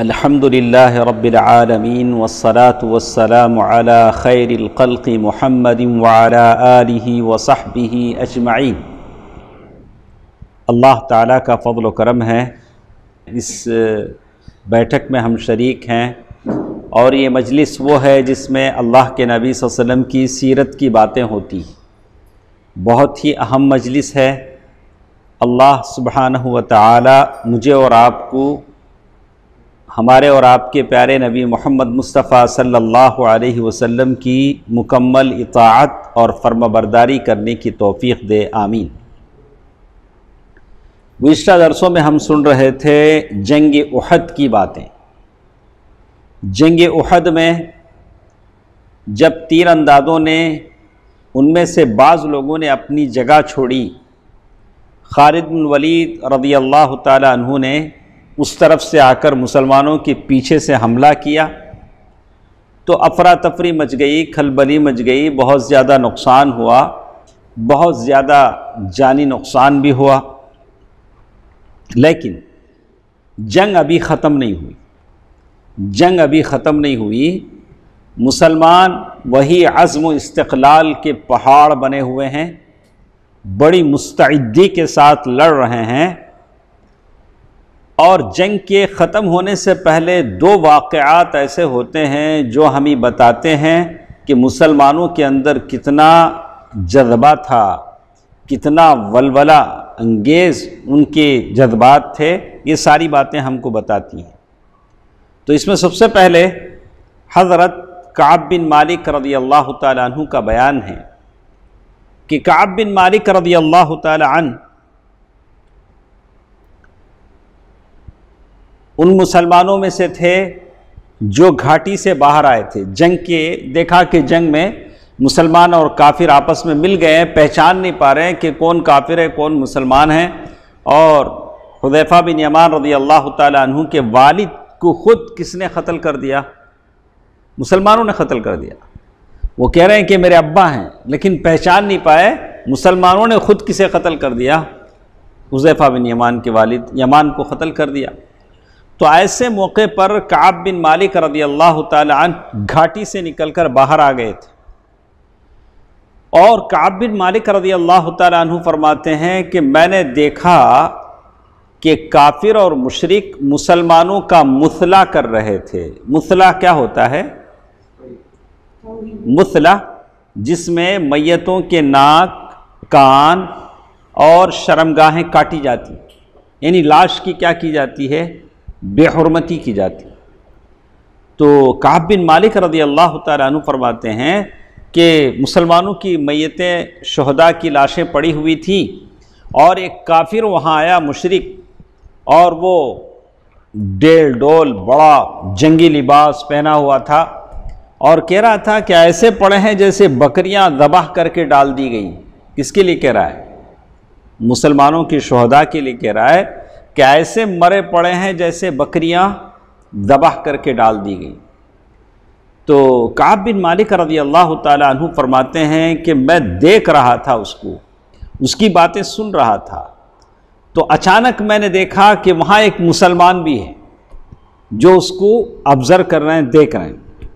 الحمدللہ رب العالمین والصلاة والسلام علی خیر الخلق محمد وعلی آلہ وصحبہ اجمعین۔ اللہ تعالیٰ کا فضل و کرم ہے، اس بیٹھک میں ہم شریک ہیں، اور یہ مجلس وہ ہے جس میں اللہ کے نبی صلی اللہ علیہ وسلم کی سیرت کی باتیں ہوتی ہیں۔ بہت ہی اہم مجلس ہے۔ اللہ سبحانہ و تعالی مجھے اور آپ کو ہمارے اور آپ کے پیارے نبی محمد مصطفیٰ صلی اللہ علیہ وسلم کی مکمل اطاعت اور فرمانبرداری کرنے کی توفیق دے، آمین۔ گزشتہ درسوں میں ہم سن رہے تھے جنگ احد کی باتیں۔ جنگ احد میں جب تیر اندازوں نے ان میں سے بعض لوگوں نے اپنی جگہ چھوڑی، خالد بن ولید رضی اللہ تعالی عنہ نے اس طرف سے آ کر مسلمانوں کے پیچھے سے حملہ کیا تو افراتفری مچ گئی، کھلبلی مچ گئی، بہت زیادہ نقصان ہوا، بہت زیادہ جانی نقصان بھی ہوا، لیکن جنگ ابھی ختم نہیں ہوئی۔ جنگ ابھی ختم نہیں ہوئی۔ مسلمان وہی عزم و استقلال کے پہاڑ بنے ہوئے ہیں، بڑی مستعدی کے ساتھ لڑ رہے ہیں، اور جنگ کے ختم ہونے سے پہلے دو واقعات ایسے ہوتے ہیں جو ہمیں بتاتے ہیں کہ مسلمانوں کے اندر کتنا جذبہ تھا، کتنا ولولہ انگیز ان کے جذبات تھے۔ یہ ساری باتیں ہم کو بتاتی ہیں۔ تو اس میں سب سے پہلے حضرت کعب بن مالک رضی اللہ تعالی عنہ کا بیان ہے کہ کعب بن مالک رضی اللہ تعالی عنہ ان مسلمانوں میں سے تھے جو گھاٹی سے باہر آئے تھے جنگ کے۔ دیکھا کہ جنگ میں مسلمان اور کافر آپس میں مل گئے ہیں، پہچان نہیں پا رہے ہیں کہ کون کافر ہے کون مسلمان ہے، اور حذیفہ بن یمان رضی اللہ تعالی عنہ کے والد کو خود کس نے قتل کر دیا؟ مسلمانوں نے قتل کر دیا۔ وہ کہہ رہے ہیں کہ میرے ابا ہیں، لیکن پہچان نہیں پائے مسلمانوں نے خود کسے قتل کر دیا؟ حذیفہ بن یمان کے والد یمان کو قتل کر دیا۔ تو ایسے موقع پر کعب بن مالک رضی اللہ تعالی عنہ گھاٹی سے نکل کر باہر آ گئے تھے، اور کعب بن مالک رضی اللہ تعالی عنہ فرماتے ہیں کہ میں نے دیکھا کہ کافر اور مشرک مسلمانوں کا مثلا کر رہے تھے۔ مثلا کیا ہوتا ہے؟ مثلا جس میں میتوں کے ناک، کان اور شرمگاہیں کاٹی جاتی، یعنی لاش کی کیا کی جاتی ہے؟ بے حرمتی کی جاتی۔ تو کعب بن مالک رضی اللہ تعالیٰ عنہ فرماتے ہیں کہ مسلمانوں کی میتیں، شہداء کی لاشیں پڑی ہوئی تھیں، اور ایک کافر وہاں آیا، مشرک، اور وہ ڈیل ڈول بڑا جنگی لباس پہنا ہوا تھا، اور کہہ رہا تھا کہ ایسے پڑے ہیں جیسے بکریاں ذبح کر کے ڈال دی گئی۔ کس کے لیے کہہ رہا ہے؟ مسلمانوں کی شہداء کے لیے کہہ رہا ہے کہ ایسے مرے پڑے ہیں جیسے بکریاں ذبح کر کے ڈال دی گئی۔ تو کعب بن مالک رضی اللہ تعالیٰ عنہ فرماتے ہیں کہ میں دیکھ رہا تھا اس کو، اس کی باتیں سن رہا تھا، تو اچانک میں نے دیکھا کہ وہاں ایک مسلمان بھی ہے جو اس کو آبزرو کر رہے ہیں، دیکھ رہے ہیں۔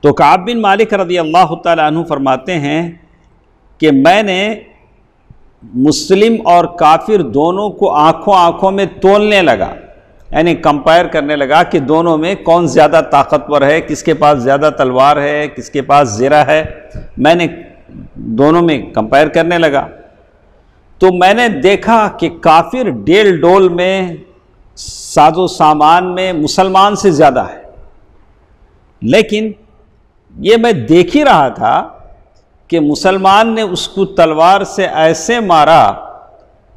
تو کعب بن مالک رضی اللہ تعالیٰ عنہ فرماتے ہیں کہ میں نے مسلم اور کافر دونوں کو آنکھوں میں تولنے لگا، یعنی کمپائر کرنے لگا کہ دونوں میں کون زیادہ طاقتور ہے، کس کے پاس زیادہ تلوار ہے، کس کے پاس زرہ ہے۔ میں نے دونوں میں کمپائر کرنے لگا، تو میں نے دیکھا کہ کافر ڈیل ڈول میں، ساز و سامان میں مسلمان سے زیادہ ہے، لیکن یہ میں دیکھ ہی رہا تھا کہ مسلمان نے اس کو تلوار سے ایسے مارا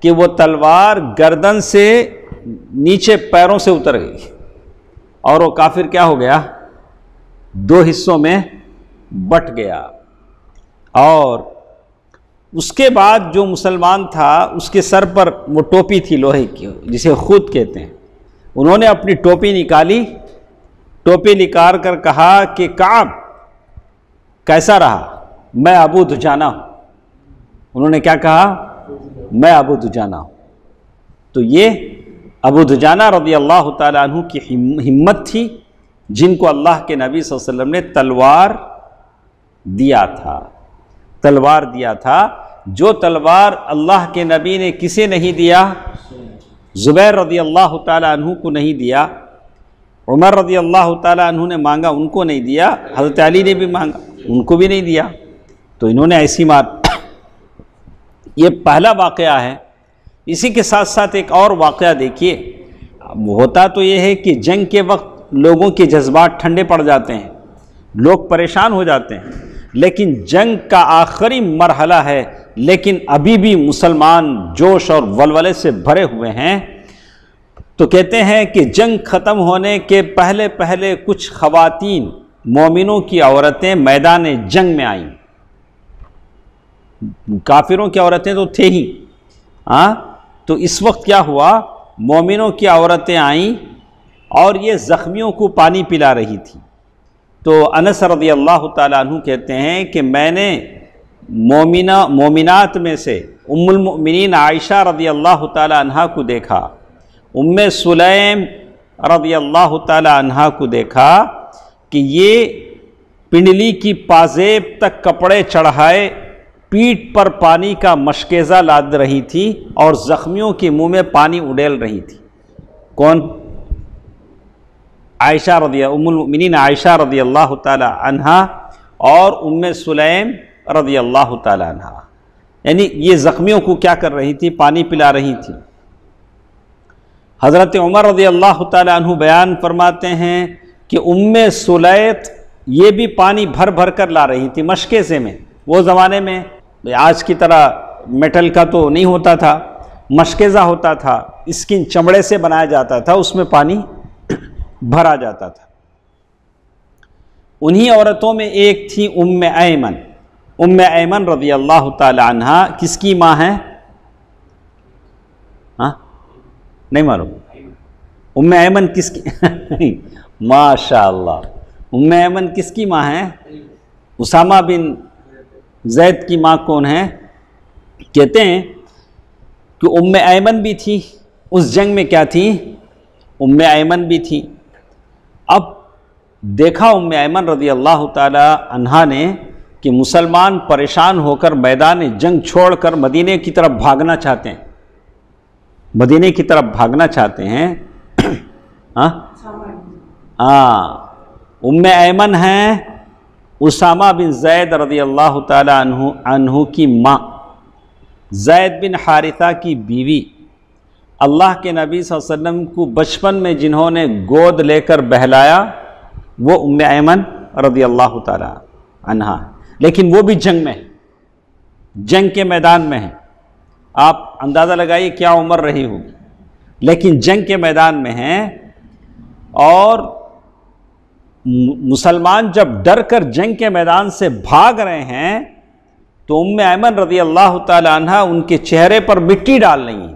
کہ وہ تلوار گردن سے نیچے پیروں سے اتر گئی، اور وہ کافر کیا ہو گیا؟ دو حصوں میں بٹ گیا۔ اور اس کے بعد جو مسلمان تھا اس کے سر پر وہ ٹوپی تھی لوہے کی، جسے خود کہتے ہیں، انہوں نے اپنی ٹوپی نکالی، ٹوپی نکال کر کہا کہ کعب کیسا رہا؟ میں ابو دجانہ ہوں۔ انہوں نے کیا کہا؟ میں ابو دجانہ ہوں۔ تو یہ ابو دجانہ رضی اللہ تعالیٰ عنہ کی ہمت تھی، جن کو اللہ کے نبی صلی اللہ علیہ وسلم نے تلوار دیا تھا، تلوار دیا تھا۔ جو تلوار اللہ کے نبی نے کسے نہیں دیا؟ زبیر رضی اللہ تعالیٰ عنہ کو نہیں دیا، عمر رضی اللہ تعالیٰ عنہ نے مانگا، ان کو نہیں دیا، حضرت علی نے بھی مانگا، ان کو بھی نہیں دیا، تو انہوں نے ایسی مار۔ یہ پہلا واقعہ ہے۔ اسی کے ساتھ ساتھ ایک اور واقعہ دیکھیے، ہوتا تو یہ ہے کہ جنگ کے وقت لوگوں کے جذبات ٹھنڈے پڑ جاتے ہیں، لوگ پریشان ہو جاتے ہیں، لیکن جنگ کا آخری مرحلہ ہے، لیکن ابھی بھی مسلمان جوش اور ولولے سے بھرے ہوئے ہیں۔ تو کہتے ہیں کہ جنگ ختم ہونے کے پہلے پہلے کچھ خواتین مومنوں کی عورتیں میدان جنگ میں آئیں۔ کافروں کی عورتیں تو تھے ہی، تو اس وقت کیا ہوا، مومنوں کی عورتیں آئیں اور یہ زخمیوں کو پانی پلا رہی تھی۔ تو انس رضی اللہ تعالیٰ عنہ کہتے ہیں کہ میں نے مومنات میں سے ام المؤمنین عائشہ رضی اللہ تعالیٰ عنہ کو دیکھا، ام سلیم رضی اللہ تعالیٰ عنہ کو دیکھا کہ یہ پنڈلی کی پازیب تک کپڑے چڑھائے پیٹھ پر پانی کا مشکیزہ لاد رہی تھی اور زخمیوں کے منہ میں پانی اڈیل رہی تھی۔ کون؟ عائشہ ام المؤمنین عائشہ رضی اللہ تعالی عنہ اور ام سلیم رضی اللہ تعالی عنہ، یعنی یہ زخمیوں کو کیا کر رہی تھی؟ پانی پلا رہی تھی۔ حضرت عمر رضی اللہ تعالی عنہ بیان فرماتے ہیں کہ ام سلیت یہ بھی پانی بھر بھر کر لا رہی تھی مشکیزے میں۔ وہ زمانے میں آج کی طرح میٹل کا تو نہیں ہوتا تھا، مشکیزہ ہوتا تھا، اسکن چمڑے سے بنایا جاتا تھا، اس میں پانی بھرا جاتا تھا۔ انہی عورتوں میں ایک تھی ام ایمن۔ ام ایمن رضی اللہ تعالی عنہ کس کی ماں ہے؟ نہیں معلوم؟ ام ایمن کس کی؟ ماشاءاللہ، ام ایمن کس کی ماں ہے؟ اسامہ بن زید کی ماں کون ہے؟ کہتے ہیں کہ ام ایمن بھی تھی اس جنگ میں۔ کیا تھی؟ ام ایمن بھی تھی۔ اب دیکھا ام ایمن رضی اللہ تعالی عنہا نے کہ مسلمان پریشان ہو کر میدان جنگ چھوڑ کر مدینے کی طرف بھاگنا چاہتے ہیں، مدینے کی طرف بھاگنا چاہتے ہیں۔ ام ایمن ہیں اسامہ بن زید رضی اللہ تعالی عنہ کی ماں، زید بن حارثہ کی بیوی، اللہ کے نبی صلی اللہ علیہ وسلم کو بچپن میں جنہوں نے گود لے کر بہلایا وہ ام ایمن رضی اللہ تعالی عنہ، لیکن وہ بھی جنگ میں ہے، جنگ کے میدان میں ہے۔ آپ اندازہ لگائیے کیا عمر رہی ہوگی، لیکن جنگ کے میدان میں ہیں۔ اور مسلمان جب ڈر کر جنگ کے میدان سے بھاگ رہے ہیں تو ام ایمن رضی اللہ تعالی عنہ ان کے چہرے پر مٹی ڈال رہی ہیں۔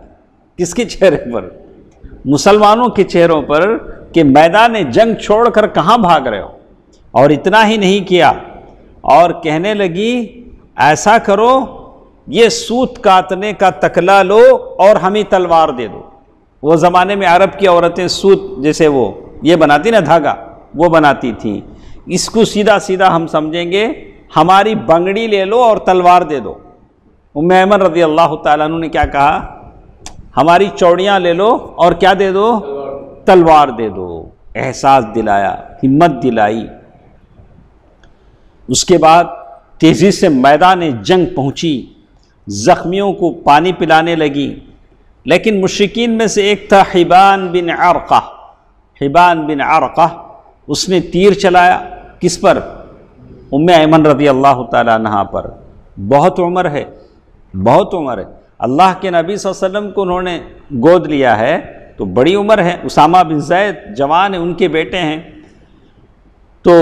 کس کے چہرے پر؟ مسلمانوں کے چہروں پر، کہ میدان جنگ چھوڑ کر کہاں بھاگ رہے ہو۔ اور اتنا ہی نہیں کیا، اور کہنے لگی ایسا کرو یہ سوت کاٹنے کا تکلا لو اور ہمیں تلوار دے دو۔ وہ زمانے میں عرب کی عورتیں سوت جیسے وہ یہ بناتی نا دھاگا، وہ بناتی تھیں۔ اس کو سیدھا سیدھا ہم سمجھیں گے ہماری بنگڑی لے لو اور تلوار دے دو۔ ام ایمن رضی اللہ تعالیٰ عنہ نے کیا کہا؟ ہماری چوڑیاں لے لو اور کیا دے دو؟ تلوار دے دو۔ احساس دلایا، ہمت دلائی۔ اس کے بعد تیزی سے میدان جنگ پہنچی، زخمیوں کو پانی پلانے لگی۔ لیکن مشرکین میں سے ایک تھا حبان بن عرقہ، حبان بن عرقہ، اس نے تیر چلایا کس پر؟ ام ایمن رضی اللہ تعالی عنہ پر۔ بہت عمر ہے، بہت عمر ہے، اللہ کے نبی صلی اللہ علیہ وسلم کو انہوں نے گود لیا ہے تو بڑی عمر ہے۔ اسامہ بن زید جوان ہیں، ان کے بیٹے ہیں۔ تو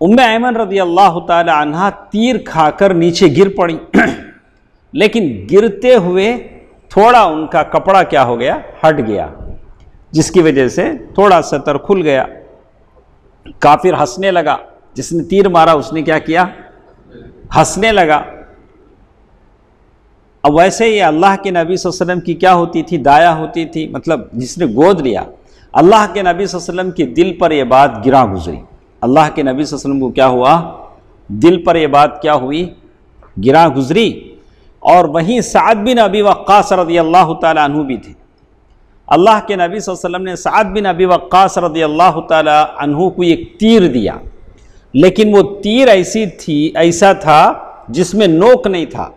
ام ایمن رضی اللہ تعالی عنہ تیر کھا کر نیچے گر پڑی، لیکن گرتے ہوئے تھوڑا ان کا کپڑا کیا ہو گیا؟ ہٹ گیا، جس کی وجہ سے تھوڑا سطر کھل گیا۔ کافر ہنسنے لگا، جس نے تیر مارا اس نے کیا کیا؟ ہنسنے لگا۔ اب ویسے یہ اللہ کے نبی صلی اللہ علیہ وسلم کی کیا ہوتی تھی؟ دایا ہوتی تھی، مطلب جس نے گود لیا۔ اللہ کے نبی صلی اللہ علیہ وسلم کے دل پر یہ بات گراں گزری، اللہ کے نبی صلی اللہ علیہ وسلم کو کیا ہوا؟ دل پر یہ بات کیا ہوئی؟ گراں گزری۔ اور وہیں سعد بن ابی وقاص رضی اللہ تعالی عنہ بھی تھے۔ اللہ کے نبی صلی اللہ علیہ وسلم نے سعد بن ابی وقاص رضی اللہ تعالی عنہ کو ایک تیر دیا، لیکن وہ تیر ایسا تھا جس میں نوک نہیں تھا،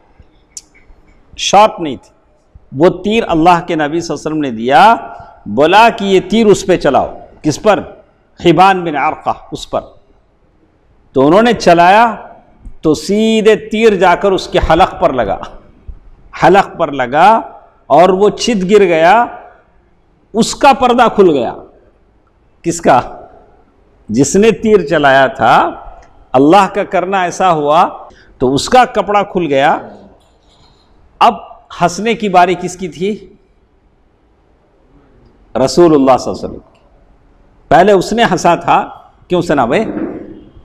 شارپ نہیں تھی۔ وہ تیر اللہ کے نبی صلی اللہ علیہ وسلم نے دیا، بولا کہ یہ تیر اس پہ چلاؤ۔ کس پر؟ حبان بن عرقہ، اس پر۔ تو انہوں نے چلایا تو سیدھے تیر جا کر اس کے حلق پر لگا، حلق پر لگا اور وہ چت گر گیا، اس کا پردہ کھل گیا۔ کس کا؟ جس نے تیر چلایا تھا، اللہ کا کرنا ایسا ہوا تو اس کا کپڑا کھل گیا۔ اب ہنسنے کی باری کس کی تھی؟ رسول اللہ صلی اللہ علیہ وسلم۔ پہلے اس نے ہنسا تھا، کیوں سنا بھائی؟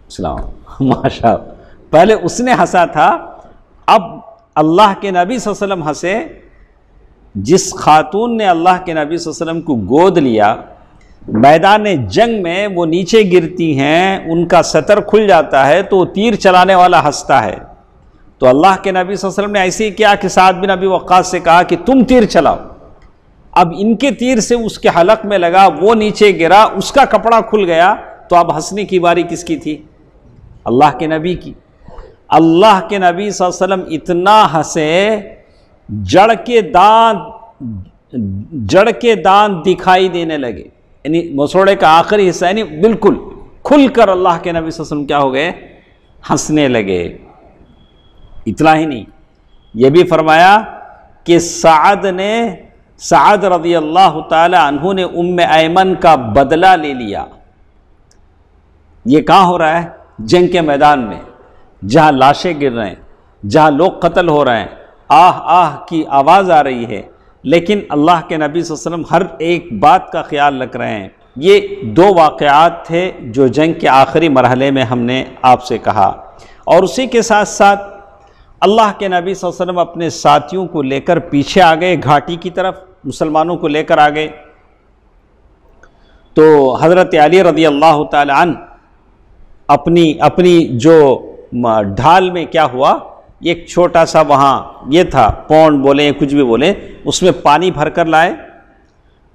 اسلام ماشاء اللہ، پہلے اس نے ہنسا تھا، اب اللہ کے نبی صلی اللہ علیہ وسلم ہنسے۔ جس خاتون نے اللہ کے نبی صلی اللہ علیہ وسلم کو گود لیا، میدان جنگ میں وہ نیچے گرتی ہیں، ان کا ستر کھل جاتا ہے تو تیر چلانے والا ہنستا ہے۔ تو اللہ کے نبی صلی اللہ علیہ وسلم نے ایسے ہی کیا کہ سعد بن ابی وقاص سے کہا کہ تم تیر چلاؤ۔ اب ان کے تیر سے اس کے حلق میں لگا، وہ نیچے گرا، اس کا کپڑا کھل گیا، تو اب ہنسنے کی باری کس کی تھی؟ اللہ کے نبی کی۔ اللہ کے نبی صلی اللہ علیہ وسلم اتنا ہنسے، جڑ کے دانت دکھائی دینے لگے، یعنی مسوڑے کا آخری حصہ، یعنی بالکل کھل کر اللہ کے نبی صلی اللہ علیہ وسلم کیا ہو گئے؟ ہنسنے لگے۔ اتنا ہی نہیں، یہ بھی فرمایا کہ سعد رضی اللہ تعالی عنہ نے ام ایمن کا بدلہ لے لیا۔ یہ کہاں ہو رہا ہے؟ جنگ کے میدان میں، جہاں لاشیں گر رہے ہیں، جہاں لوگ قتل ہو رہے ہیں، آہ آہ کی آواز آ رہی ہے، لیکن اللہ کے نبی صلی اللہ علیہ وسلم ہر ایک بات کا خیال رکھ رہے ہیں۔ یہ دو واقعات تھے جو جنگ کے آخری مرحلے میں ہم نے آپ سے کہا، اور اسی کے ساتھ ساتھ اللہ کے نبی صلی اللہ علیہ وسلم اپنے ساتھیوں کو لے کر پیچھے آ گئے گھاٹی کی طرف، مسلمانوں کو لے کر آ گئے۔ تو حضرت علی رضی اللہ تعالی عنہ اپنی جو ڈھال میں کیا ہوا، ایک چھوٹا سا وہاں یہ تھا، پونڈ بولیں کچھ بھی بولیں، اس میں پانی بھر کر لائے،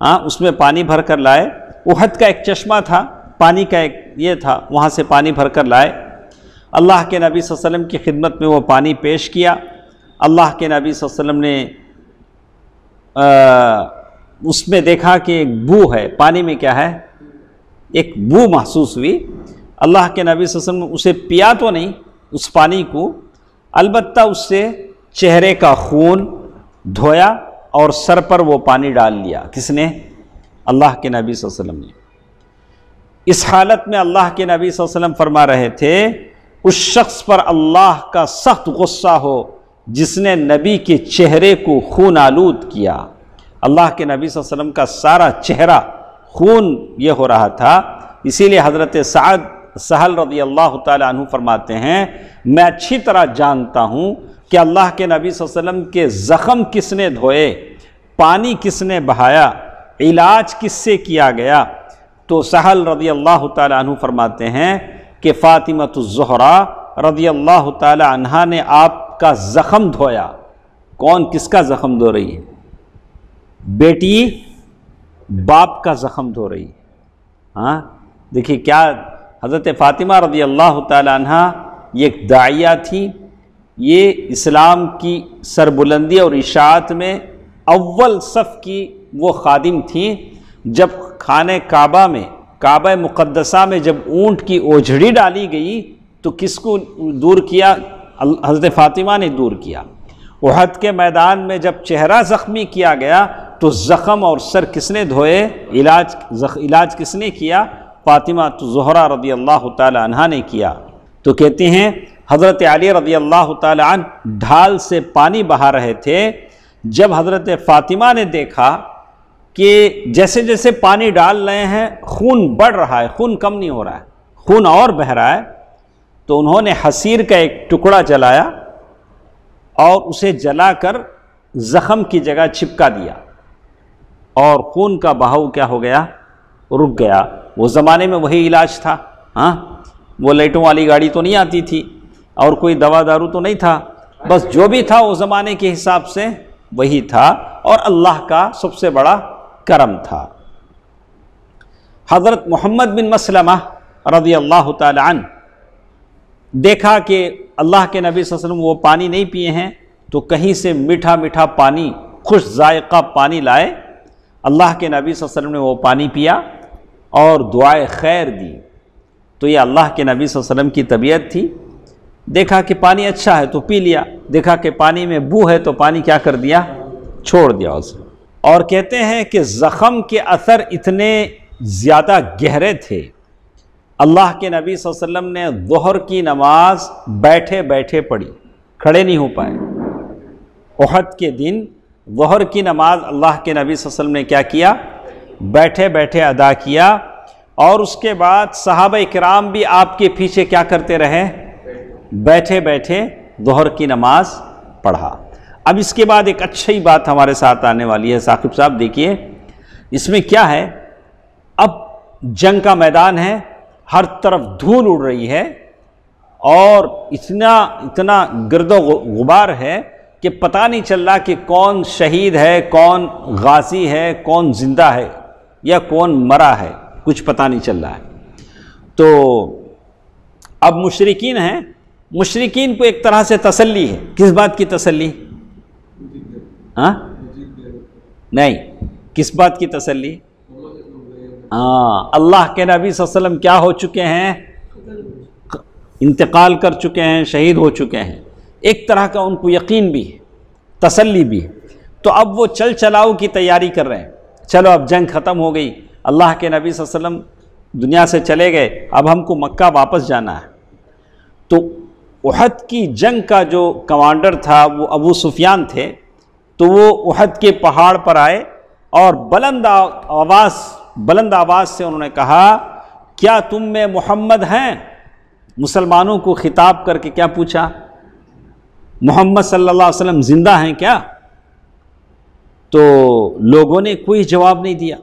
اس میں پانی بھر کر لائے۔ احد کا ایک چشمہ تھا، پانی کا ایک یہ تھا، وہاں سے پانی بھر کر لائے۔ اللہ کے نبی صلی اللہ علیہ وسلم کی خدمت میں وہ پانی پیش کیا۔ اللہ کے نبی صلی اللہ علیہ وسلم نے اس میں دیکھا کہ ایک بو ہے، پانی میں کیا ہے؟ ایک بو محسوس ہوئی۔ اللہ کے نبی صلی اللہ علیہ وسلم اسے پیا تو نہیں اس پانی کو، البتہ اس سے چہرے کا خون دھویا اور سر پر وہ پانی ڈال لیا۔ کس نے؟ اللہ کے نبی صلی اللہ علیہ وسلم نے۔ اس حالت میں اللہ کے نبی صلی اللہ علیہ وسلم فرما رہے تھے، اس شخص پر اللہ کا سخت غصہ ہو جس نے نبی کے چہرے کو خون آلود کیا۔ اللہ کے نبی صلی اللہ علیہ وسلم کا سارا چہرہ خون یہ ہو رہا تھا، اسی لیے حضرت سہل رضی اللہ تعالی عنہ فرماتے ہیں، میں اچھی طرح جانتا ہوں کہ اللہ کے نبی صلی اللہ علیہ وسلم کے زخم کس نے دھوئے، پانی کس نے بہایا، علاج کس سے کیا گیا۔ تو سہل رضی اللہ تعالی عنہ فرماتے ہیں کہ فاطمۃ الزہرا رضی اللہ تعالی عنہا نے آپ کا زخم دھویا۔ کون کس کا زخم دھو رہی ہے؟ بیٹی باپ کا زخم دھو رہی ہے۔ دیکھیے کیا حضرت فاطمہ رضی اللہ تعالی عنہا یہ ایک داعیہ تھی، یہ اسلام کی سربلندی اور اشاعت میں اول صف کی وہ خادم تھیں۔ جب خانہ کعبہ میں، کعبہ مقدسہ میں جب اونٹ کی اوجھڑی ڈالی گئی تو کس کو دور کیا؟ حضرت فاطمہ نے دور کیا۔ احد کے میدان میں جب چہرہ زخمی کیا گیا تو زخم اور سر کس نے دھوئے؟ علاج کس نے کیا؟ فاطمہ زہرا رضی اللہ تعالی عنہا نے کیا۔ تو کہتے ہیں حضرت علی رضی اللہ تعالی عنہ ڈھال سے پانی بہا رہے تھے، جب حضرت فاطمہ نے دیکھا کہ جیسے جیسے پانی ڈال رہے ہیں خون بڑھ رہا ہے، خون کم نہیں ہو رہا ہے، خون اور بہہ رہا ہے، تو انہوں نے حصیر کا ایک ٹکڑا جلایا اور اسے جلا کر زخم کی جگہ چپکا دیا اور خون کا بہاؤ کیا ہو گیا؟ رک گیا۔ وہ زمانے میں وہی علاج تھا، ہاں، وہ لائٹوں والی گاڑی تو نہیں آتی تھی اور کوئی دوا دارو تو نہیں تھا، بس جو بھی تھا وہ زمانے کے حساب سے وہی تھا، اور اللہ کا سب سے بڑا کرم تھا۔ حضرت محمد بن مسلمہ رضی اللہ تعالی عنہ دیکھا کہ اللہ کے نبی صلی اللہ علیہ وسلم وہ پانی نہیں پیے ہیں، تو کہیں سے میٹھا میٹھا پانی، خوش ذائقہ پانی لائے۔ اللہ کے نبی صلی اللہ علیہ وسلم نے وہ پانی پیا اور دعائے خیر دی۔ تو یہ اللہ کے نبی صلی اللہ علیہ وسلم کی طبیعت تھی، دیکھا کہ پانی اچھا ہے تو پی لیا، دیکھا کہ پانی میں بو ہے تو پانی کیا کر دیا؟ چھوڑ دیا اسے۔ اور کہتے ہیں کہ زخم کے اثر اتنے زیادہ گہرے تھے، اللہ کے نبی صلی اللہ علیہ وسلم نے ظہر کی نماز بیٹھے بیٹھے پڑھی، کھڑے نہیں ہو پائے۔ احد کے دن ظہر کی نماز اللہ کے نبی صلی اللہ علیہ وسلم نے کیا کیا؟ بیٹھے بیٹھے ادا کیا، اور اس کے بعد صحابہ کرام بھی آپ کے پیچھے کیا کرتے رہے؟ بیٹھے بیٹھے ظہر کی نماز پڑھا۔ اب اس کے بعد ایک اچھی بات ہمارے ساتھ آنے والی ہے ثاقب صاحب، دیکھیے اس میں کیا ہے۔ اب جنگ کا میدان ہے، ہر طرف دھول اڑ رہی ہے، اور اتنا گرد و غبار ہے کہ پتہ نہیں چل رہا کہ کون شہید ہے، کون غازی ہے، کون زندہ ہے یا کون مرا ہے، کچھ پتہ نہیں چل رہا ہے۔ تو اب مشرکین ہیں، مشرکین کو ایک طرح سے تسلی ہے۔ کس بات کی تسلی؟ ہاں نہیں، کس بات کی تسلی؟ اللہ کے نبی صلی اللہ علیہ وسلم کیا ہو چکے ہیں؟ انتقال کر چکے ہیں، شہید ہو چکے ہیں۔ ایک طرح کا ان کو یقین بھی ہے، تسلی بھی ہے۔ تو اب وہ چل چلاؤ کی تیاری کر رہے ہیں، چلو اب جنگ ختم ہو گئی، اللہ کے نبی صلی اللہ علیہ وسلم دنیا سے چلے گئے، اب ہم کو مکہ واپس جانا ہے۔ تو احد کی جنگ کا جو کمانڈر تھا وہ ابو سفیان تھے، تو وہ احد کے پہاڑ پر آئے اور بلند آواز سے انہوں نے کہا، کیا تم میں محمد ہیں؟ مسلمانوں کو خطاب کر کے کیا پوچھا؟ محمد صلی اللہ علیہ وسلم زندہ ہیں کیا؟ تو لوگوں نے کوئی جواب نہیں دیا۔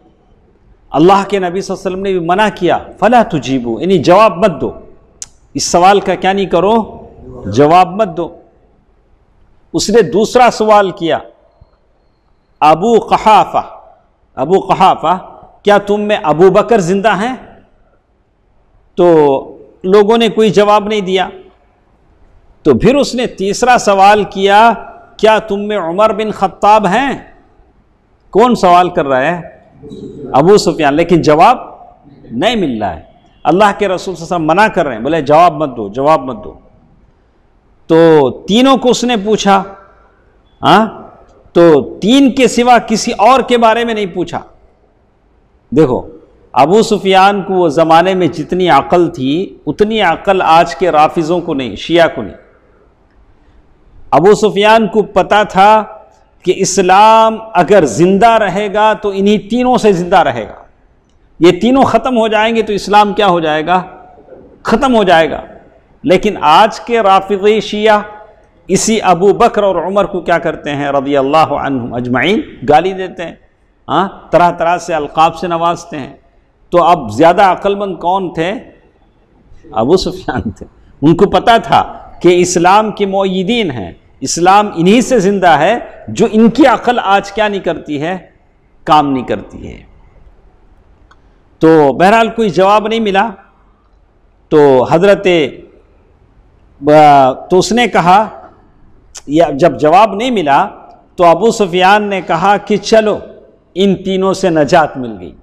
اللہ کے نبی صلی اللہ علیہ وسلم نے بھی منع کیا، فلا تجیبو، یعنی جواب مت دو، اس سوال کا کیا نہیں کرو؟ جواب مت دو۔ اس نے دوسرا سوال کیا، ابو قحافہ کیا تم میں ابو بکر زندہ ہیں؟ تو لوگوں نے کوئی جواب نہیں دیا۔ تو پھر اس نے تیسرا سوال کیا، کیا تم میں عمر بن خطاب ہیں؟ کون سوال کر رہا ہے؟ ابو سفیان، لیکن جواب نہیں مل رہا ہے۔ اللہ کے رسول صلی اللہ علیہ وسلم منع کر رہے ہیں، بولے جواب مت دو، جواب مت دو۔ تو تینوں کو اس نے پوچھا، تو تین کے سوا کسی اور کے بارے میں نہیں پوچھا۔ دیکھو ابو سفیان کو وہ زمانے میں جتنی عقل تھی اتنی عقل آج کے رافضوں کو نہیں، شیعہ کو نہیں۔ ابو سفیان کو پتا تھا کہ اسلام اگر زندہ رہے گا تو انہی تینوں سے زندہ رہے گا، یہ تینوں ختم ہو جائیں گے تو اسلام کیا ہو جائے گا؟ ختم ہو جائے گا۔ لیکن آج کے رافضی شیعہ اسی ابو بکر اور عمر کو کیا کرتے ہیں؟ رضی اللہ عنہم اجمعین، گالی دیتے ہیں، طرح طرح سے القاب سے نوازتے ہیں۔ تو اب زیادہ عقل مند کون تھے؟ ابو سفیان تھے۔ ان کو پتا تھا کہ اسلام کے مؤیدین ہیں، اسلام انہی سے زندہ ہے جو ان کی عقل آج کیا نہیں کرتی ہے؟ کام نہیں کرتی ہے۔ تو بہرحال کوئی جواب نہیں ملا۔ تو تو اس نے کہا، جب جواب نہیں ملا تو ابو سفیان نے کہا کہ چلو ان تینوں سے نجات مل گئی۔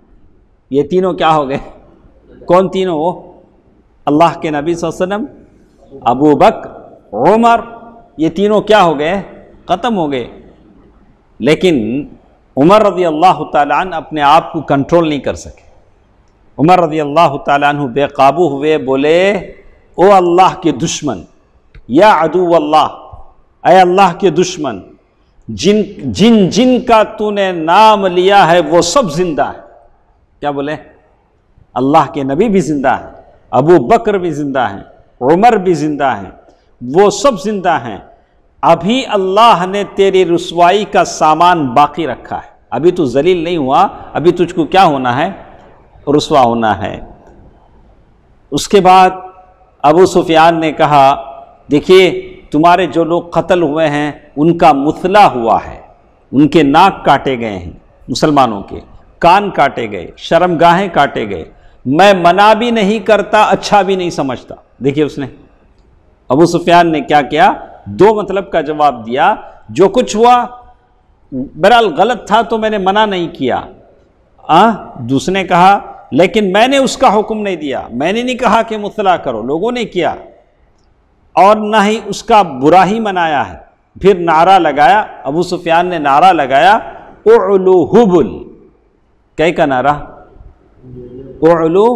یہ تینوں کیا ہو گئے؟ کون تینوں؟ وہ اللہ کے نبی صلی اللہ علیہ وسلم، ابو بکر، عمر، یہ تینوں کیا ہو گئے؟ ختم ہو گئے۔ لیکن عمر رضی اللہ تعالیٰ عنہ اپنے آپ کو کنٹرول نہیں کر سکے۔ عمر رضی اللہ تعالیٰ عنہ بے قابو ہوئے، بولے او اللہ کے دشمن، یا عدو اللہ، اے اللہ کے دشمن، جن کا تو نے نام لیا ہے وہ سب زندہ ہے۔ کیا بولے؟ اللہ کے نبی بھی زندہ ہیں، ابو بکر بھی زندہ ہیں، عمر بھی زندہ ہیں، وہ سب زندہ ہیں، ابھی اللہ نے تیری رسوائی کا سامان باقی رکھا ہے، ابھی تو ذلیل نہیں ہوا، ابھی تجھ کو کیا ہونا ہے؟ رسوا ہونا ہے۔ اس کے بعد ابو سفیان نے کہا دیکھیے تمہارے جو لوگ قتل ہوئے ہیں ان کا مثلا ہوا ہے، ان کے ناک کاٹے گئے ہیں، مسلمانوں کے کان کاٹے گئے، شرمگاہیں کاٹے گئے، میں منع بھی نہیں کرتا، اچھا بھی نہیں سمجھتا۔ دیکھیے اس نے ابو سفیان نے کیا کیا؟ دو مطلب کا جواب دیا، جو کچھ ہوا بہرحال غلط تھا تو میں نے منع نہیں کیا۔ دوسرے نے کہا لیکن میں نے اس کا حکم نہیں دیا، میں نے نہیں کہا کہ مثلا کرو، لوگوں نے کیا، اور نہ ہی اس کا برا ہی منایا ہے۔ پھر نعرہ لگایا، ابو سفیان نے نعرہ لگایا اعلو حبل، کئی کا نعرہ؟ اعلو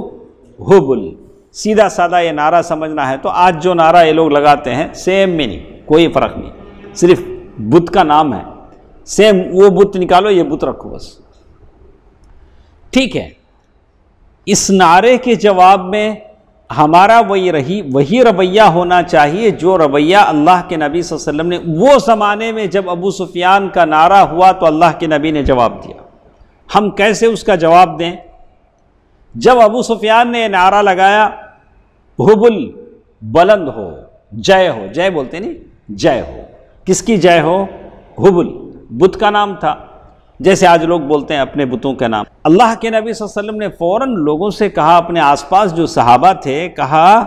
حبل۔ سیدھا سادہ یہ نعرہ سمجھنا ہے تو آج جو نعرہ یہ لوگ لگاتے ہیں سیم میں نہیں، کوئی فرق نہیں، صرف بت کا نام ہے، سیم وہ بت نکالو یہ بت رکھو بس، ٹھیک ہے۔ اس نعرے کے جواب میں ہمارا وہی رویہ ہونا چاہیے جو رویہ اللہ کے نبی صلی اللہ علیہ وسلم نے وہ زمانے میں جب ابو سفیان کا نعرہ ہوا تو اللہ کے نبی نے جواب دیا، ہم کیسے اس کا جواب دیں؟ جب ابو سفیان نے نعرہ لگایا حبل بلند ہو، جے ہو، جے بولتے نہیں، جے ہو، کس کی جے ہو؟ حبل بت کا نام تھا، جیسے آج لوگ بولتے ہیں اپنے بتوں کا نام۔ اللہ کے نبی صلی اللہ علیہ وسلم نے فوراً لوگوں سے کہا، اپنے آس پاس جو صحابہ تھے، کہا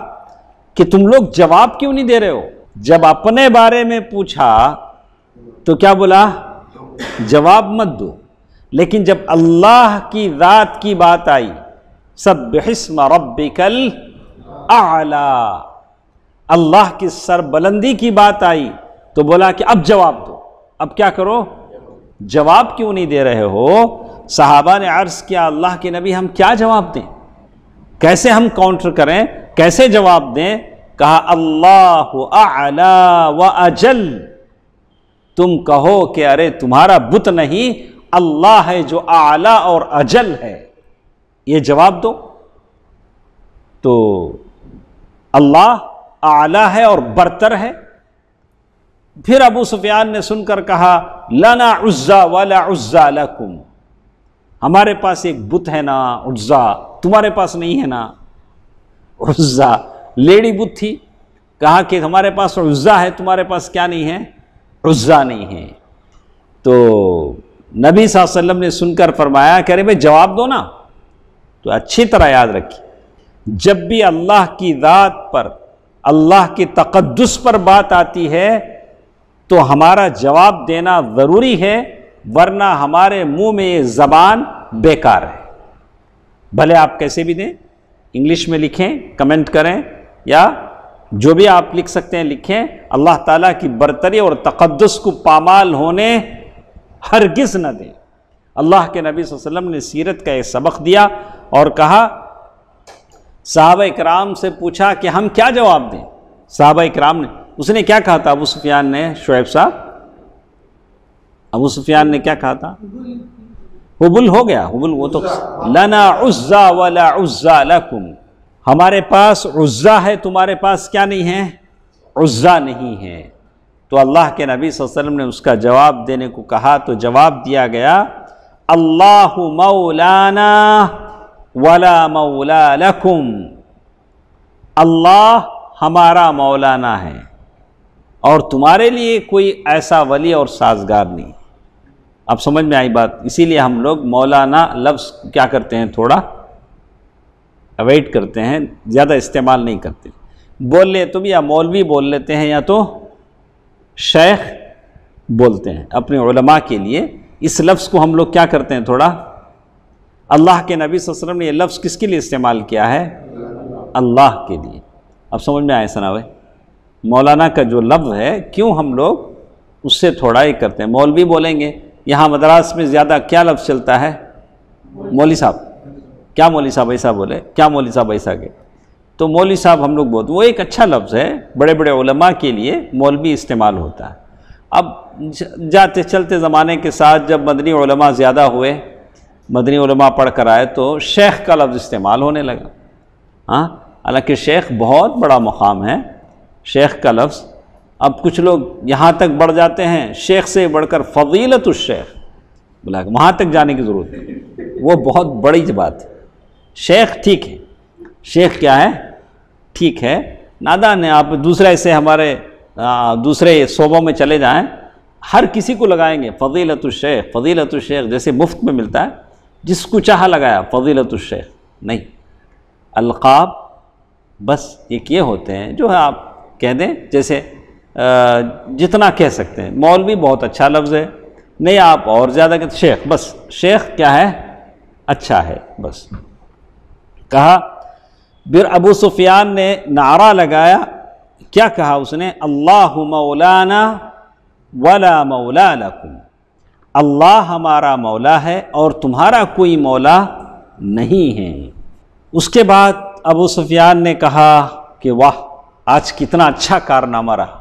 کہ تم لوگ جواب کیوں نہیں دے رہے ہو؟ جب اپنے بارے میں پوچھا تو کیا بولا؟ جواب مت دو، لیکن جب اللہ کی ذات کی بات آئی، سبح اسم ربک الاعلی، اللہ کی سربلندی کی بات آئی تو بولا کہ اب جواب دو، اب کیا کرو؟ جواب کیوں نہیں دے رہے ہو؟ صحابہ نے عرض کیا اللہ کے نبی ہم کیا جواب دیں، کیسے ہم کاؤنٹر کریں، کیسے جواب دیں؟ کہا اللہ اعلی و اجل، تم کہو کہ ارے تمہارا بت نہیں، اللہ ہے جو اعلی اور اجل ہے، یہ جواب دو۔ تو اللہ اعلی ہے اور برتر ہے۔ پھر ابو سفیان نے سن کر کہا لنا عزا ولا عزا لکم، ہمارے پاس ایک بت ہے نا عزا، تمہارے پاس نہیں ہے نا۔ عزا لیڈی بت تھی، کہا کہ ہمارے پاس عزا ہے، تمہارے پاس کیا نہیں ہے؟ عزا نہیں ہے۔ تو نبی صلی اللہ علیہ وسلم نے سن کر فرمایا کہ ارے بھائی جواب دو نا۔ تو اچھی طرح یاد رکھیے، جب بھی اللہ کی ذات پر، اللہ کی تقدس پر بات آتی ہے تو ہمارا جواب دینا ضروری ہے، ورنہ ہمارے منہ میں یہ زبان بیکار ہے۔ بھلے آپ کیسے بھی دیں، انگلش میں لکھیں، کمنٹ کریں، یا جو بھی آپ لکھ سکتے ہیں لکھیں، اللہ تعالیٰ کی برتری اور تقدس کو پامال ہونے ہرگز نہ دیں۔ اللہ کے نبی صلی اللہ علیہ وسلم نے سیرت کا یہ سبق دیا اور کہا، صحابہ اکرام سے پوچھا کہ ہم کیا جواب دیں؟ صحابہ اکرام نے، اس نے کیا کہا تھا ابو سفیان نے؟ شعیب صاحب، ابو سفیان نے کیا کہا تھا؟ حبل ہو گیا، حبل وہ تو لنا عزا ولا عزا لکم، ہمارے پاس عزا ہے، تمہارے پاس کیا نہیں ہے؟ عزا نہیں ہے۔ تو اللہ کے نبی صلی اللہ علیہ وسلم نے اس کا جواب دینے کو کہا تو جواب دیا گیا، اللہ مولانا ولا مولا لکم، اللہ ہمارا مولانا ہے اور تمہارے لیے کوئی ایسا ولی اور سازگار نہیں۔ اب سمجھ میں آئی بات؟ اسی لیے ہم لوگ مولانا لفظ کیا کرتے ہیں، تھوڑا اوائڈ کرتے ہیں، زیادہ استعمال نہیں کرتے۔ بول لے تو بھی یا مولوی بول لیتے ہیں یا تو شیخ بولتے ہیں اپنے علماء کے لیے۔ اس لفظ کو ہم لوگ کیا کرتے ہیں تھوڑا، اللہ کے نبی صلی اللہ علیہ وسلم نے یہ لفظ کس کے لیے استعمال کیا ہے؟ اللہ کے لیے۔ اب سمجھ میں آئے ثنا بھائی؟ مولانا کا جو لفظ ہے کیوں ہم لوگ اس سے تھوڑا ہی کرتے ہیں؟ مولوی بولیں گے، یہاں مدراس میں زیادہ کیا لفظ چلتا ہے؟ مولوی صاحب، کیا مولوی صاحب ایسا بولے، کیا مولوی صاحب ایسا کہ، تو مولوی صاحب ہم لوگ بولتے، وہ ایک اچھا لفظ ہے، بڑے بڑے علماء کے لیے مولوی استعمال ہوتا ہے۔ اب جاتے چلتے زمانے کے ساتھ جب مدنی علماء زیادہ ہوئے، مدنی علماء پڑھ کر آئے تو شیخ کا لفظ استعمال ہونے لگا۔ حالانکہ شیخ بہت بڑا مقام ہے، شیخ کا لفظ اب کچھ لوگ یہاں تک بڑھ جاتے ہیں شیخ سے بڑھ کر فضیلت الشیخ، بلا وہاں تک جانے کی ضرورت نہیں، وہ بہت بڑی بات ہے۔ شیخ ٹھیک ہے، شیخ کیا ہے؟ ٹھیک ہے، نادان ہے، آپ دوسرے سے ہمارے دوسرے صوبوں میں چلے جائیں، ہر کسی کو لگائیں گے فضیلت الشیخ، فضیلت الشیخ، جیسے مفت میں ملتا ہے، جس کو چاہا لگایا فضیلت الشیخ۔ نہیں، القاب بس ایک یہ ہوتے ہیں جو ہے آپ کہہ دیں، جیسے جتنا کہہ سکتے ہیں، مولوی بہت اچھا لفظ ہے، نہیں آپ اور زیادہ کہتے شیخ، بس شیخ کیا ہے؟ اچھا ہے بس۔ کہا پھر ابو سفیان نے نعرہ لگایا، کیا کہا اس نے؟ اللہ مولانا ولا مولا لکم، اللہ ہمارا مولا ہے اور تمہارا کوئی مولا نہیں ہے۔ اس کے بعد ابو سفیان نے کہا کہ واہ، آج کتنا اچھا کارنامہ رہا۔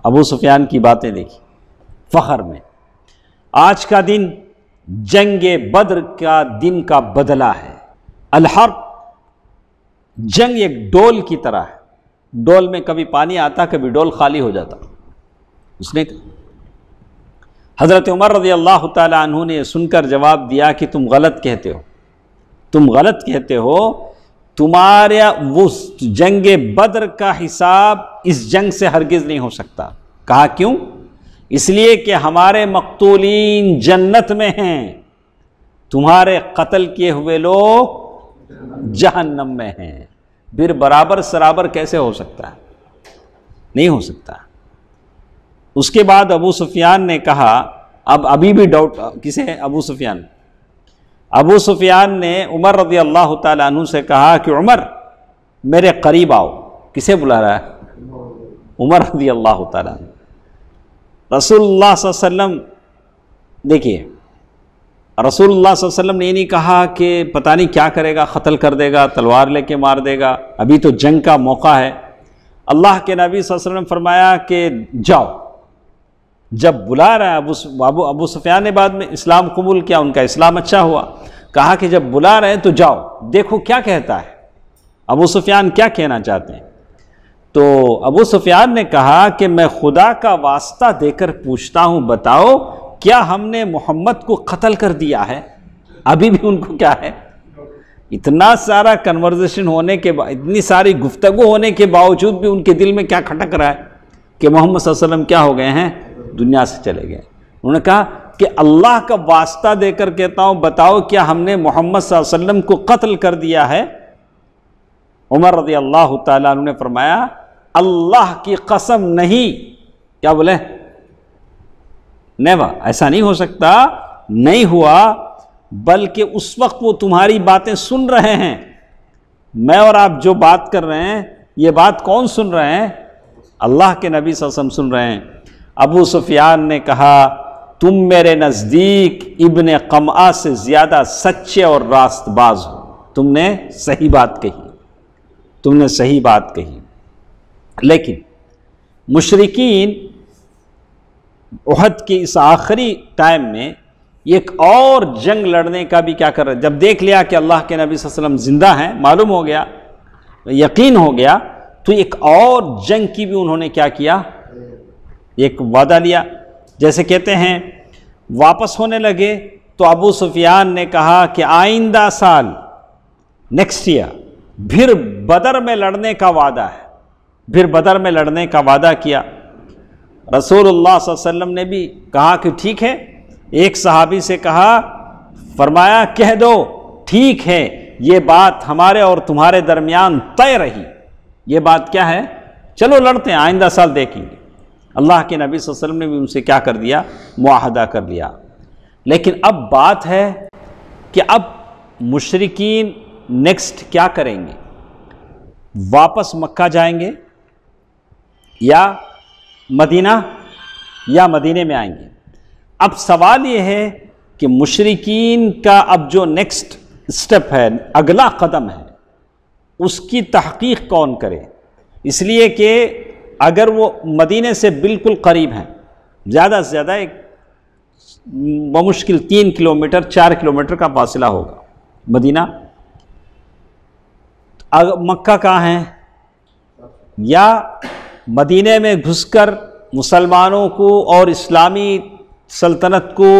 ابو سفیان کی باتیں دیکھی فخر میں، آج کا دن جنگ بدر کا دن کا بدلہ ہے۔ الحرب، جنگ ایک ڈول کی طرح ہے، ڈول میں کبھی پانی آتا کبھی ڈول خالی ہو جاتا۔ اس نے حضرت عمر رضی اللہ تعالی عنہ نے سن کر جواب دیا کہ تم غلط کہتے ہو، تم غلط کہتے ہو، تمہارے وہ جنگ بدر کا حساب اس جنگ سے ہرگز نہیں ہو سکتا۔ کہا کیوں؟ اس لیے کہ ہمارے مقتولین جنت میں ہیں، تمہارے قتل کیے ہوئے لوگ جہنم میں ہیں۔ پھر برابر سرابر کیسے ہو سکتا ہے؟ نہیں ہو سکتا۔ اس کے بعد ابو سفیان نے کہا، اب ابھی بھی ڈاؤٹ کسے ہے؟ ابو سفیان۔ ابو سفیان نے عمر رضی اللہ تعالیٰ عنہ سے کہا کہ عمر میرے قریب آؤ۔ کسے بلا رہا ہے؟ عمر رضی اللہ تعالیٰ عنہ۔ رسول اللہ صلی اللہ علیہ وسلم، دیکھیے رسول اللہ صلی اللہ علیہ وسلم نے یہ نہیں کہا کہ پتہ نہیں کیا کرے گا، قتل کر دے گا، تلوار لے کے مار دے گا، ابھی تو جنگ کا موقع ہے۔ اللہ کے نبی صلی اللہ علیہ وسلم نے فرمایا کہ جاؤ۔ جب بلا رہا ہے ابو سفیان نے بعد میں اسلام قبول کیا، ان کا اسلام اچھا ہوا، کہا کہ جب بلا رہے ہیں تو جاؤ، دیکھو کیا کہتا ہے، ابو سفیان کیا کہنا چاہتے ہیں۔ تو ابو سفیان نے کہا کہ میں خدا کا واسطہ دے کر پوچھتا ہوں، بتاؤ کیا ہم نے محمد کو قتل کر دیا ہے؟ ابھی بھی ان کو کیا ہے؟ اتنا سارا کنورزیشن ہونے کے بعد، اتنی ساری گفتگو ہونے کے باوجود بھی ان کے دل میں کیا کھٹک رہا ہے کہ محمد صلی اللہ علیہ وسلم کیا ہو گئے ہیں؟ دنیا سے چلے گئے۔ انہوں نے کہا کہ اللہ کا واسطہ دے کر کہتا ہوں، بتاؤ کیا ہم نے محمد صلی اللہ علیہ وسلم کو قتل کر دیا ہے؟ عمر رضی اللہ تعالیٰ عنہ نے فرمایا، اللہ کی قسم نہیں۔ کیا بولے؟ نیور، ایسا نہیں ہو سکتا، نہیں ہوا، بلکہ اس وقت وہ تمہاری باتیں سن رہے ہیں۔ میں اور آپ جو بات کر رہے ہیں، یہ بات کون سن رہے ہیں؟ اللہ کے نبی صلی اللہ علیہ وسلم سن رہے ہیں۔ ابو سفیان نے کہا، تم میرے نزدیک ابن قمعہ سے زیادہ سچے اور راست باز ہو، تم نے صحیح بات کہی، تم نے صحیح بات کہی۔ لیکن مشرکین احد کے اس آخری ٹائم میں ایک اور جنگ لڑنے کا بھی کیا کر رہے، جب دیکھ لیا کہ اللہ کے نبی صلی اللہ علیہ وسلم زندہ ہیں، معلوم ہو گیا، یقین ہو گیا، تو ایک اور جنگ کی بھی انہوں نے کیا کیا؟ ایک وعدہ لیا۔ جیسے کہتے ہیں واپس ہونے لگے تو ابو سفیان نے کہا کہ آئندہ سال، نیکسٹ ایئر، پھر بدر میں لڑنے کا وعدہ ہے، پھر بدر میں لڑنے کا وعدہ کیا۔ رسول اللہ صلی اللہ علیہ وسلم نے بھی کہا کہ ٹھیک ہے۔ ایک صحابی سے کہا، فرمایا کہہ دو ٹھیک ہے، یہ بات ہمارے اور تمہارے درمیان طے رہی۔ یہ بات کیا ہے؟ چلو لڑتے ہیں، آئندہ سال دیکھیں گے۔ اللہ کے نبی صلی اللہ علیہ وسلم نے بھی ان سے کیا کر دیا؟ معاہدہ کر لیا۔ لیکن اب بات ہے کہ اب مشرکین نیکسٹ کیا کریں گے؟ واپس مکہ جائیں گے یا مدینہ، یا مدینے میں آئیں گے؟ اب سوال یہ ہے کہ مشرکین کا اب جو نیکسٹ سٹیپ ہے، اگلا قدم ہے، اس کی تحقیق کون کرے؟ اس لیے کہ اگر وہ مدینے سے بالکل قریب ہیں، زیادہ سے زیادہ ایک بمشکل 3 کلومیٹر 4 کلومیٹر کا فاصلہ ہوگا مدینہ، مکہ کہاں ہے؟ یا مدینے میں گھس کر مسلمانوں کو اور اسلامی سلطنت کو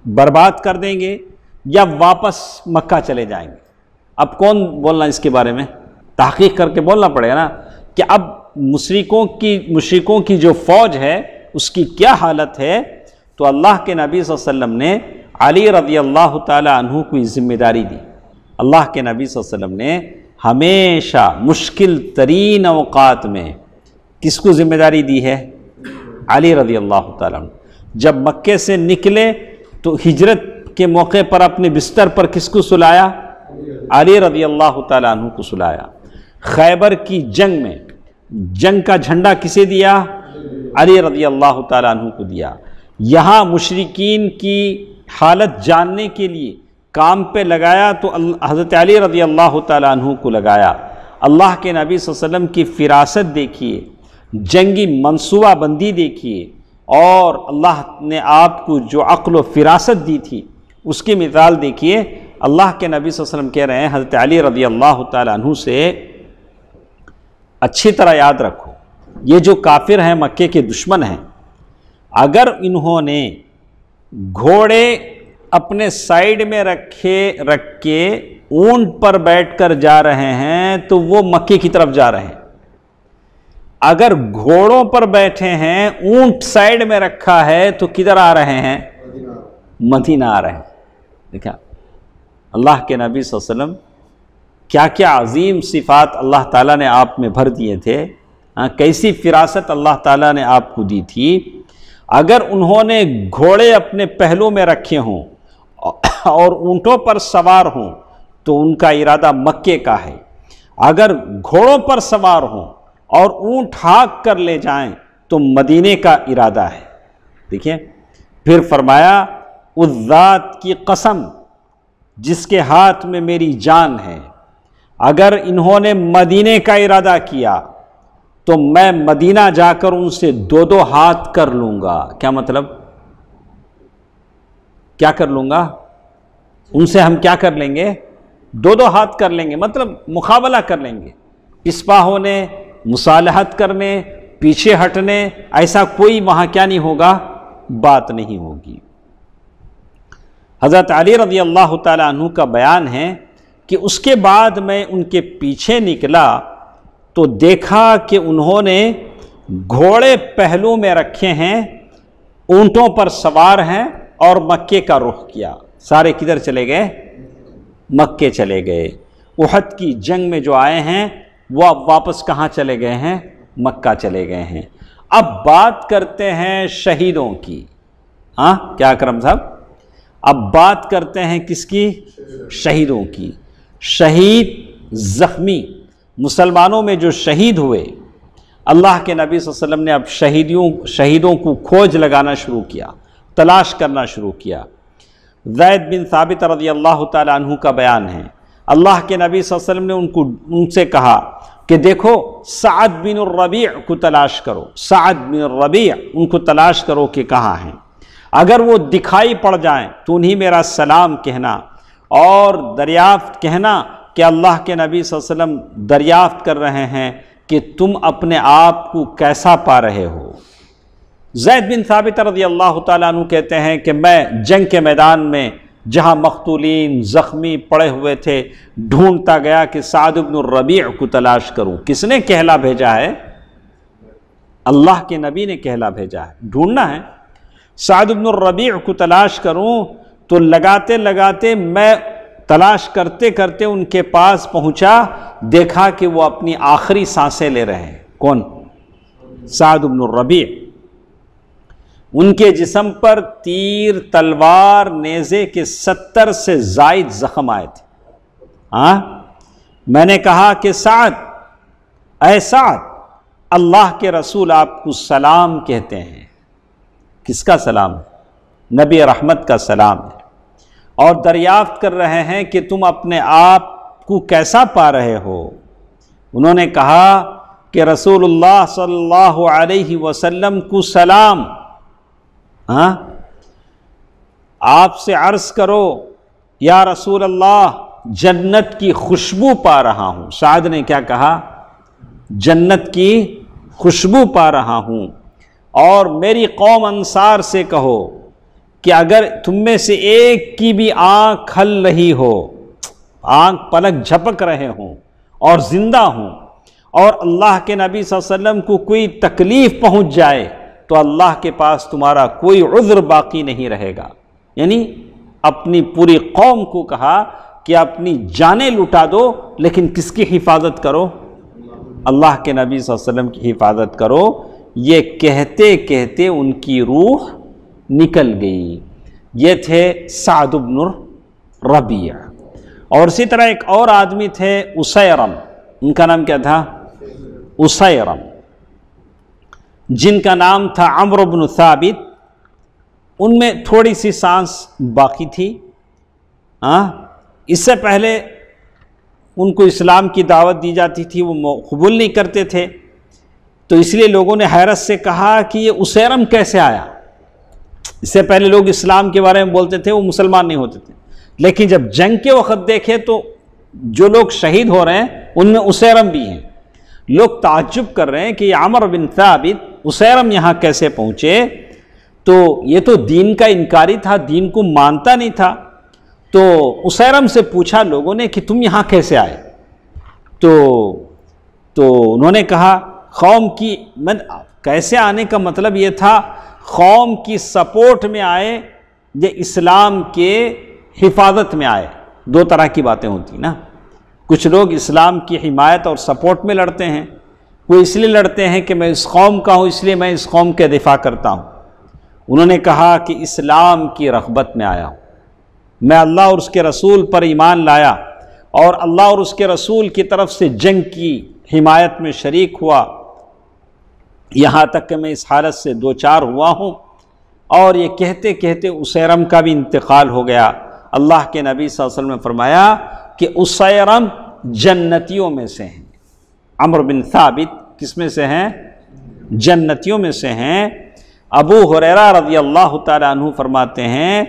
برباد کر دیں گے یا واپس مکہ چلے جائیں گے؟ اب کون بولنا اس کے بارے میں؟ تحقیق کر کے بولنا پڑے گا نا کہ اب مشرکوں کی جو فوج ہے اس کی کیا حالت ہے۔ تو اللہ کے نبی صلی اللہ علیہ وسلم نے علی رضی اللہ تعالی عنہ کو ذمہ داری دی۔ اللہ کے نبی صلی اللہ علیہ وسلم نے ہمیشہ مشکل ترین اوقات میں کس کو ذمہ داری دی ہے؟ علی رضی اللہ تعالیٰ عنہ۔ جب مکے سے نکلے تو ہجرت کے موقع پر اپنے بستر پر کس کو سلایا؟ علی رضی اللہ تعالیٰ عنہ کو سلایا۔ خیبر کی جنگ میں جنگ کا جھنڈا کسے دیا؟ علی رضی اللہ تعالیٰ عنہ کو دیا۔ یہاں مشرکین کی حالت جاننے کے لیے کام پہ لگایا تو حضرت علی رضی اللہ تعالیٰ عنہ کو لگایا۔ اللہ کے نبی صلی اللہ علیہ وسلم کی فراست دیکھیے، جنگی منصوبہ بندی دیکھیے، اور اللہ نے آپ کو جو عقل و فراست دی تھی اس کی مثال دیکھیے۔ اللہ کے نبی صلی اللہ علیہ وسلم کہہ رہے ہیں حضرت علی رضی اللہ تعالیٰ عنہ سے اچھی طرح یاد رکھو، یہ جو کافر ہیں، مکے کے دشمن ہیں، اگر انہوں نے گھوڑے اپنے سائیڈ میں رکھ کے اونٹ پر بیٹھ کر جا رہے ہیں تو وہ مکے کی طرف جا رہے ہیں۔ اگر گھوڑوں پر بیٹھے ہیں، اونٹ سائیڈ میں رکھا ہے تو کدھر آ رہے ہیں؟ مدینہ آ رہے ہیں۔ دیکھا اللہ کے نبی صلی اللہ علیہ وسلم کیا کیا عظیم صفات اللہ تعالیٰ نے آپ میں بھر دیے تھے، کیسی فراست اللہ تعالیٰ نے آپ کو دی تھی۔ اگر انہوں نے گھوڑے اپنے پہلو میں رکھے ہوں اور اونٹوں پر سوار ہوں تو ان کا ارادہ مکے کا ہے۔ اگر گھوڑوں پر سوار ہوں اور اونٹ ہاک کر لے جائیں تو مدینے کا ارادہ ہے۔ دیکھیں پھر فرمایا اس ذات کی قسم جس کے ہاتھ میں میری جان ہے، اگر انہوں نے مدینے کا ارادہ کیا تو میں مدینہ جا کر ان سے دو دو ہاتھ کر لوں گا۔ کیا مطلب؟ کیا کر لوں گا؟ ان سے ہم کیا کر لیں گے؟ دو دو ہاتھ کر لیں گے، مطلب مقابلہ کر لیں گے۔ پسپا ہونے، مصالحت کرنے، پیچھے ہٹنے، ایسا کوئی وہاں کیا نہیں ہوگا، بات نہیں ہوگی۔ حضرت علی رضی اللہ تعالیٰ عنہ کا بیان ہے کہ اس کے بعد میں ان کے پیچھے نکلا تو دیکھا کہ انہوں نے گھوڑے پہلو میں رکھے ہیں، اونٹوں پر سوار ہیں اور مکے کا رخ کیا۔ سارے کدھر چلے گئے؟ مکے چلے گئے۔ احد کی جنگ میں جو آئے ہیں وہ اب واپس کہاں چلے گئے ہیں؟ مکہ چلے گئے ہیں۔ اب بات کرتے ہیں شہیدوں کی۔ کیا اکرم صاحب؟ اب بات کرتے ہیں کس کی؟ شہیدوں کی۔ شہید، زخمی، مسلمانوں میں جو شہید ہوئے، اللہ کے نبی صلی اللہ علیہ وسلم نے اب شہیدوں کو کھوج لگانا شروع کیا، تلاش کرنا شروع کیا۔ زید بن ثابت رضی اللہ تعالیٰ عنہ کا بیان ہے، اللہ کے نبی صلی اللہ علیہ وسلم نے ان سے کہا کہ دیکھو سعد بن الربیع کو تلاش کرو، سعد بن الربیع ان کو تلاش کرو کہ کہاں ہیں۔ اگر وہ دکھائی پڑ جائیں تو انہیں میرا سلام کہنا اور دریافت کہنا کہ اللہ کے نبی صلی اللہ علیہ وسلم دریافت کر رہے ہیں کہ تم اپنے آپ کو کیسا پا رہے ہو۔ زید بن ثابت رضی اللہ تعالیٰ عنہ کہتے ہیں کہ میں جنگ کے میدان میں جہاں مقتولین زخمی پڑے ہوئے تھے ڈھونڈتا گیا کہ سعد بن الربیع کو تلاش کروں۔ کس نے کہلا بھیجا ہے؟ اللہ کے نبی نے کہلا بھیجا ہے، ڈھونڈنا ہے۔ سعد بن الربیع کو تلاش کروں تو لگاتے لگاتے میں تلاش کرتے کرتے ان کے پاس پہنچا، دیکھا کہ وہ اپنی آخری سانسیں لے رہے ہیں۔ کون؟ سعد بن الربیع۔ ان کے جسم پر تیر، تلوار، نیزے کے 70 سے زائد زخم آئے تھے۔ میں نے کہا کہ سعد، اے سعد، اللہ کے رسول آپ کو سلام کہتے ہیں۔ کس کا سلام؟ نبی رحمت کا سلام ہے، اور دریافت کر رہے ہیں کہ تم اپنے آپ کو کیسا پا رہے ہو۔ انہوں نے کہا کہ رسول اللہ صلی اللہ علیہ وسلم کو سلام، آپ سے عرض کرو یا رسول اللہ جنت کی خوشبو پا رہا ہوں۔ سعد نے کیا کہا؟ جنت کی خوشبو پا رہا ہوں۔ اور میری قوم انصار سے کہو کہ اگر تم میں سے ایک کی بھی آنکھ کھل رہی ہو، آنکھ پلک جھپک رہے ہوں اور زندہ ہوں، اور اللہ کے نبی صلی اللہ علیہ وسلم کو کوئی تکلیف پہنچ جائے تو اللہ کے پاس تمہارا کوئی عذر باقی نہیں رہے گا۔ یعنی اپنی پوری قوم کو کہا کہ اپنی جانیں لٹا دو لیکن کس کی حفاظت کرو؟ اللہ کے نبی صلی اللہ علیہ وسلم کی حفاظت کرو۔ یہ کہتے کہتے ان کی روح نکل گئی۔ یہ تھے سعد بن ربیع۔ اور اسی طرح ایک اور آدمی تھے اسیرم، ان کا نام کیا تھا؟ اسیرم، جن کا نام تھا عمرو بن ثابت۔ ان میں تھوڑی سی سانس باقی تھی۔ اس سے پہلے ان کو اسلام کی دعوت دی جاتی تھی، وہ قبول نہیں کرتے تھے، تو اس لیے لوگوں نے حیرت سے کہا کہ یہ اسیرم کیسے آیا؟ اس سے پہلے لوگ اسلام کے بارے میں بولتے تھے، وہ مسلمان نہیں ہوتے تھے، لیکن جب جنگ کے وقت دیکھے تو جو لوگ شہید ہو رہے ہیں ان میں اسیرم بھی ہیں۔ لوگ تعجب کر رہے ہیں کہ یہ عمرو بن ثابت اسیرم یہاں کیسے پہنچے؟ تو یہ تو دین کا انکاری تھا، دین کو مانتا نہیں تھا۔ تو اسیرم سے پوچھا لوگوں نے کہ تم یہاں کیسے آئے؟ تو انہوں نے کہا قوم کی کیسے آنے کا مطلب یہ تھا قوم کی سپورٹ میں آئے، یہ اسلام کے حفاظت میں آئے۔ دو طرح کی باتیں ہوتی نا، کچھ لوگ اسلام کی حمایت اور سپورٹ میں لڑتے ہیں، وہ اس لیے لڑتے ہیں کہ میں اس قوم کا ہوں اس لیے میں اس قوم کے دفاع کرتا ہوں۔ انہوں نے کہا کہ اسلام کی رغبت میں آیا ہوں، میں اللہ اور اس کے رسول پر ایمان لایا اور اللہ اور اس کے رسول کی طرف سے جنگ کی حمایت میں شریک ہوا، یہاں تک کہ میں اس حالت سے دوچار ہوا ہوں۔ اور یہ کہتے کہتے اسیرم کا بھی انتقال ہو گیا۔ اللہ کے نبی صلی اللہ علیہ وسلم نے فرمایا کہ اسیرم جنتیوں میں سے ہیں۔ عمرو بن ثابت کس میں سے ہیں؟ جنتیوں میں سے ہیں۔ ابو ہریرہ رضی اللہ تعالیٰ عنہ فرماتے ہیں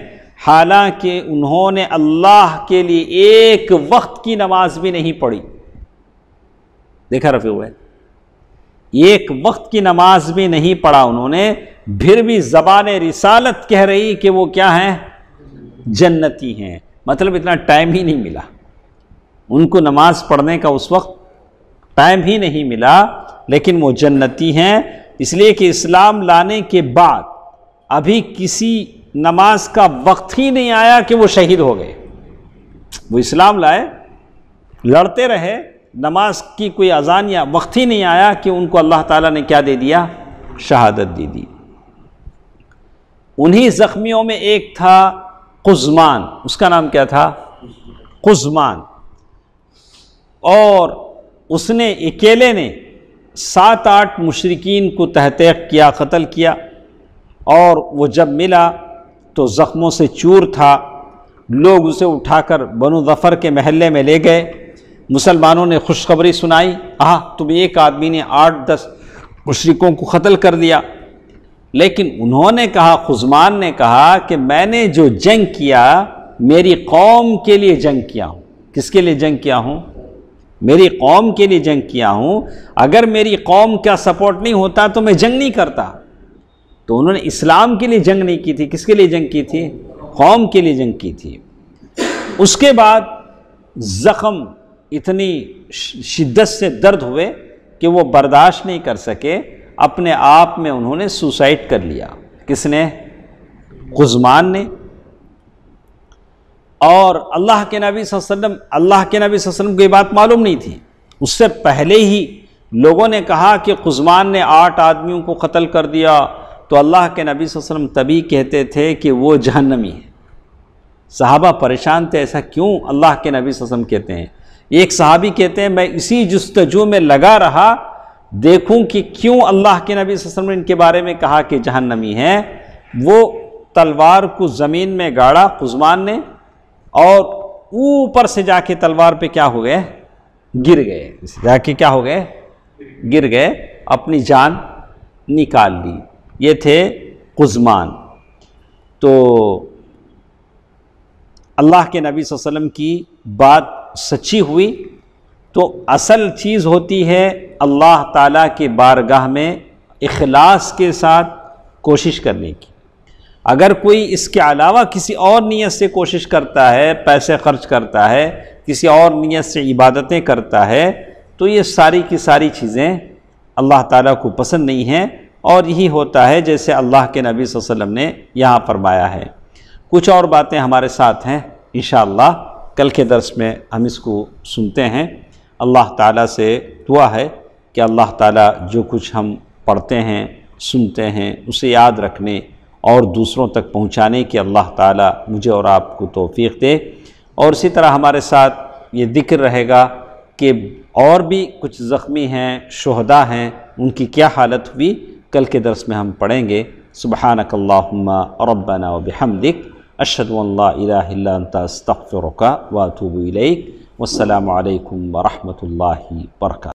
حالانکہ انہوں نے اللہ کے لیے ایک وقت کی نماز بھی نہیں پڑھی۔ دیکھا رفیع ہوئے، ایک وقت کی نماز بھی نہیں پڑھا انہوں نے، پھر بھی زبان رسالت کہہ رہی کہ وہ کیا ہیں؟ جنتی ہیں۔ مطلب اتنا ٹائم ہی نہیں ملا ان کو نماز پڑھنے کا، اس وقت ٹائم ہی نہیں ملا، لیکن وہ جنتی ہیں، اس لیے کہ اسلام لانے کے بعد ابھی کسی نماز کا وقت ہی نہیں آیا کہ وہ شہید ہو گئے۔ وہ اسلام لائے، لڑتے رہے، نماز کی کوئی اذان یا وقت ہی نہیں آیا کہ ان کو اللہ تعالیٰ نے کیا دے دیا؟ شہادت دے دی۔ انہی زخمیوں میں ایک تھا قزمان، اس کا نام کیا تھا؟ قزمان، اور اس نے اکیلے نے 7-8 مشرکین کو تحقیق کیا، قتل کیا، اور وہ جب ملا تو زخموں سے چور تھا۔ لوگ اسے اٹھا کر بنو ظفر کے محلے میں لے گئے، مسلمانوں نے خوشخبری سنائی، تم ایک آدمی نے 8-10 مشرکوں کو قتل کر دیا۔ لیکن انہوں نے کہا، قزمان نے کہا کہ میں نے جو جنگ کیا میری قوم کے لیے جنگ کیا ہوں۔ کس کے لیے جنگ کیا ہوں؟ میری قوم کے لیے جنگ کیا ہوں۔ اگر میری قوم کا سپورٹ نہیں ہوتا تو میں جنگ نہیں کرتا۔ تو انہوں نے اسلام کے لیے جنگ نہیں کی تھی، کس کے لیے جنگ کی تھی؟ قوم کے لیے جنگ کی تھی۔ اس کے بعد زخم اتنی شدت سے درد ہوئے کہ وہ برداشت نہیں کر سکے، اپنے آپ میں انہوں نے سوسائڈ کر لیا۔ کس نے؟ قزمان نے۔ اور اللہ کے نبی صلی اللہ علیہ وسلم کو یہ بات معلوم نہیں تھی۔ اس سے پہلے ہی لوگوں نے کہا کہ قزمان نے 8 آدمیوں کو قتل کر دیا، تو اللہ کے نبی صلی اللہ علیہ وسلم تبھی کہتے تھے کہ وہ جہنمی ہے۔ صحابہ پریشان تھے، ایسا کیوں اللہ کے نبی صلی اللہ علیہ وسلم کہتے ہیں؟ ایک صحابی کہتے ہیں میں اسی جستجو میں لگا رہا دیکھوں کہ کیوں اللہ کے نبی صلی اللہ علیہ وسلم نے ان کے بارے میں کہا کہ جہنمی ہیں۔ وہ تلوار کو زمین میں گاڑا قزمان نے، اور اوپر سے جا کے تلوار پہ کیا ہو گئے؟ گر گئے۔ جا کے کیا ہو گئے؟ گر گئے، اپنی جان نکال لی۔ یہ تھے قزمان۔ تو اللہ کے نبی صلی اللہ علیہ وسلم کی بات سچی ہوئی، تو اصل چیز ہوتی ہے اللہ تعالیٰ کے بارگاہ میں اخلاص کے ساتھ کوشش کرنے کی۔ اگر کوئی اس کے علاوہ کسی اور نیت سے کوشش کرتا ہے، پیسے خرچ کرتا ہے، کسی اور نیت سے عبادتیں کرتا ہے، تو یہ ساری کی ساری چیزیں اللہ تعالیٰ کو پسند نہیں ہیں، اور یہی ہوتا ہے جیسے اللہ کے نبی صلی اللہ علیہ وسلم نے یہاں فرمایا ہے۔ کچھ اور باتیں ہمارے ساتھ ہیں، انشاءاللہ کل کے درس میں ہم اس کو سنتے ہیں۔ اللہ تعالیٰ سے دعا ہے کہ اللہ تعالیٰ جو کچھ ہم پڑھتے ہیں، سنتے ہیں، اسے یاد رکھنے اور دوسروں تک پہنچانے کی اللہ تعالیٰ مجھے اور آپ کو توفیق دے۔ اور اسی طرح ہمارے ساتھ یہ ذکر رہے گا کہ اور بھی کچھ زخمی ہیں، شہداء ہیں، ان کی کیا حالت ہوئی، کل کے درس میں ہم پڑھیں گے۔ سبحانک اللہم ربنا وبحمدک، اشہد ان لا الہ الا انت، استغفرک واتوب الیک۔ والسلام علیکم ورحمۃ اللہ وبرکاتہ۔